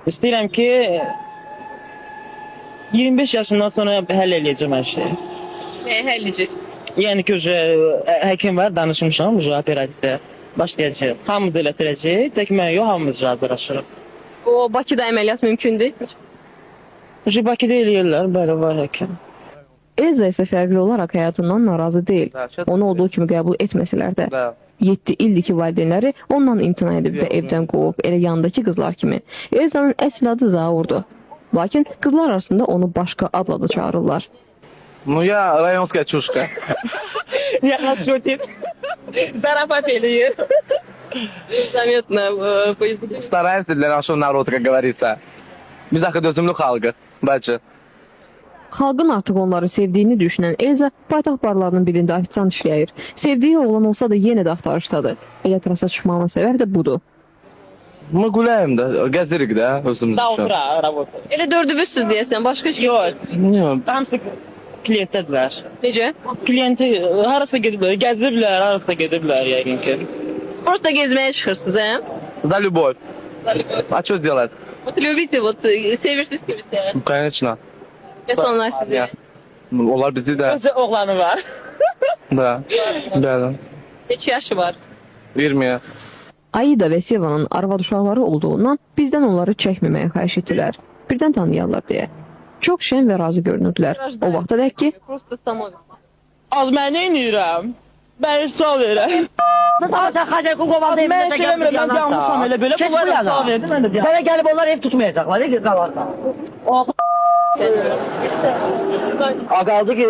İstəyirəm ki 25 yaşından sonra həll eləyəcəm hər şeyi. Həll edəcəksən. Yəni ki, həkim var, danışmışam, operasiya başlayacaq. Hamımız elətdirəcək, tək mən yox, hamımız hazırlaşırıq. O Bakıda əməliyyat mümkündür. Bakıda eləyirlər, bəli, var həkim. Elza isə fərqli olaraq həyatından narazı deyil. Onu olduğu kimi qəbul etməsələr də. 7 ildir ki, valideynləri ondan imtina edib və evdən qovub, elə yanındakı qızlar kimi. Elzanın əsl adı Zaurdur. Lakin qızlar arasında onu başqa adla da çağırırlar. Ну, я районская чушка. Ya şutit. Zarafat eləyir. Заметно по языку. Стараемся для нашего народа, как говорится. Biz axı dözümlü xalqıq, bacı. Xalqın artıq onları sevdiyini düşünən Elza paytaxt barlarının birində ofisiant işləyir. Sevdiyi oğlan olsa da yenə də axtarışdadır. Elə trasa çıxmağına səbəb də budur. Мы güləyim də, gəzirik də özümüz Da üçün. otura, rabota. Elə dördüvüzsüz deyəsən, başqa şey Yox, Yox, hamısı klientdədirlər. Necə? Klienti harasa gediblər, gəziblər, harasa gediblər yəqin ki. Просто gezməyə çıxırsınız, hə? За любовь. А что делать? Вот любите, вот sevirsiniz kimisi. Ну, конечно. Bəs onlar sizi. Ну, onlar bizi də. Özü oğlanı var. Da. Bəli. Neçə yaşı var? 20. Aida və Sevanın arvad uşaqları olduğundan bizdən onları çəkməməyə xahiş etdilər. Birdən tanıyarlar deyə. Çox şən və razı görünürdülər. O vaxta dək ki, Просто самовид. Az mən neynirəm? Mən heç sual verəm. Sen Hacer Kukoval'da Mən evimize şey eləmirəm, mən yanmışam elə belə. Keç Bu var bu ya, yana. sual verdim, mən də deyəm. Sana gelip onlar ev tutmayacaklar. Ne kalarsa. O kaldı ki